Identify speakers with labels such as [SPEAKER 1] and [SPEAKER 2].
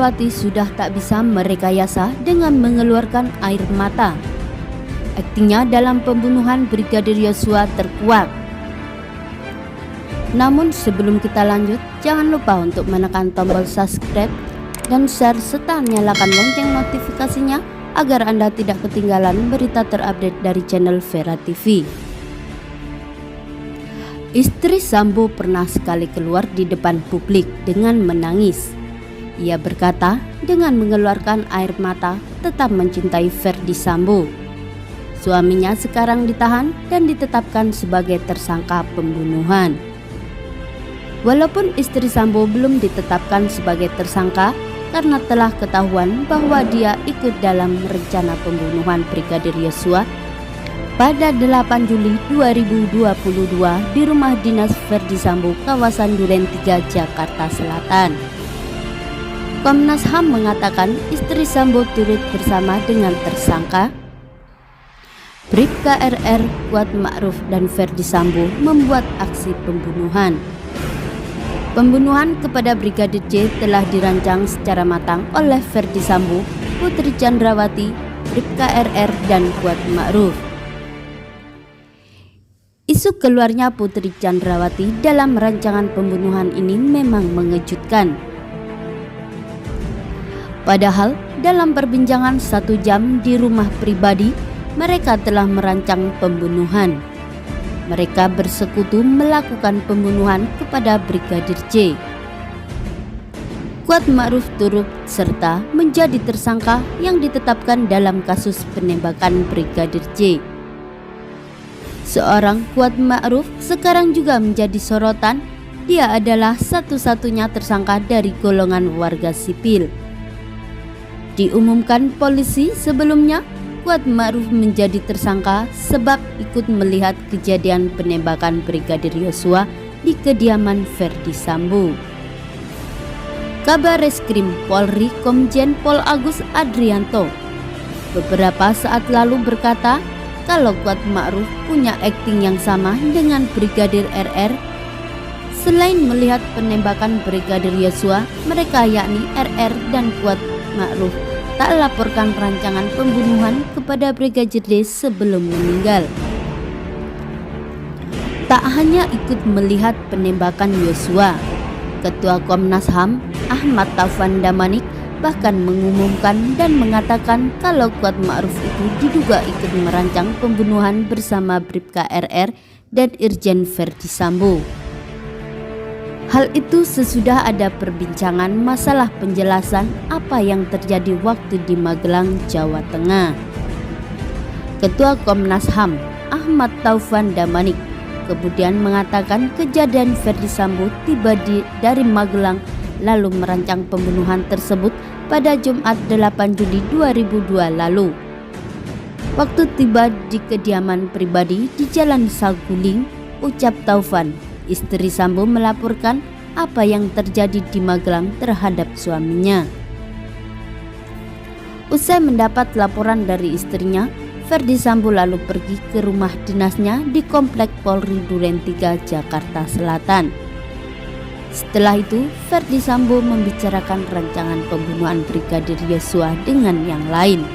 [SPEAKER 1] Chandrawati sudah tak bisa merekayasa dengan mengeluarkan air mata. Aktingnya dalam pembunuhan Brigadir Yosua terkuak. Namun sebelum kita lanjut, jangan lupa untuk menekan tombol subscribe dan share serta nyalakan lonceng notifikasinya agar Anda tidak ketinggalan berita terupdate dari channel Vera TV. Istri Sambo pernah sekali keluar di depan publik dengan menangis. Ia berkata dengan mengeluarkan air mata tetap mencintai Ferdy Sambo. Suaminya sekarang ditahan dan ditetapkan sebagai tersangka pembunuhan. Walaupun istri Sambo belum ditetapkan sebagai tersangka karena telah ketahuan bahwa dia ikut dalam rencana pembunuhan Brigadir Yosua pada 8 Juli 2022 di rumah dinas Ferdy Sambo kawasan Duren 3 Jakarta Selatan. Komnas HAM mengatakan istri Sambo turut bersama dengan tersangka Bribka RR, Kuat Ma'ruf dan Ferdy Sambo membuat aksi pembunuhan. Pembunuhan kepada Brigadir J telah dirancang secara matang oleh Ferdy Sambo, Putri Chandrawati, Bribka RR dan Kuat Ma'ruf. Isu keluarnya Putri Chandrawati dalam rancangan pembunuhan ini memang mengejutkan. Padahal dalam perbincangan 1 jam di rumah pribadi, mereka telah merancang pembunuhan. Mereka bersekutu melakukan pembunuhan kepada Brigadir J. Kuat Ma'ruf turut serta menjadi tersangka yang ditetapkan dalam kasus penembakan Brigadir J. Seorang Kuat Ma'ruf sekarang juga menjadi sorotan. Dia adalah satu-satunya tersangka dari golongan warga sipil. Diumumkan polisi sebelumnya, Kuat Ma'ruf menjadi tersangka sebab ikut melihat kejadian penembakan Brigadir Yosua di kediaman Ferdy Sambo. Kabar Reskrim Polri Komjen Pol Agus Adrianto beberapa saat lalu berkata kalau Kuat Ma'ruf punya akting yang sama dengan Brigadir RR. Selain melihat penembakan Brigadir Yosua, mereka yakni RR dan Kuat Ma'ruf tak laporkan rancangan pembunuhan kepada Brigadir J sebelum meninggal. Tak hanya ikut melihat penembakan Yosua, Ketua Komnas HAM Ahmad Taufan Damanik bahkan mengumumkan dan mengatakan kalau Kuat Ma'ruf itu diduga ikut merancang pembunuhan bersama Bribka RR dan Irjen Ferdy Sambo. Hal itu sesudah ada perbincangan masalah penjelasan apa yang terjadi waktu di Magelang, Jawa Tengah. Ketua Komnas HAM Ahmad Taufan Damanik kemudian mengatakan kejadian Ferdy Sambo tiba dari Magelang lalu merancang pembunuhan tersebut pada Jumat 8 Juli 2002 lalu. Waktu tiba di kediaman pribadi di Jalan Saguling, ucap Taufan, istri Sambo melaporkan apa yang terjadi di Magelang terhadap suaminya. Usai mendapat laporan dari istrinya, Ferdy Sambo lalu pergi ke rumah dinasnya di Komplek Polri Duren 3 Jakarta Selatan. Setelah itu, Ferdy Sambo membicarakan rancangan pembunuhan Brigadir Yosua dengan yang lain.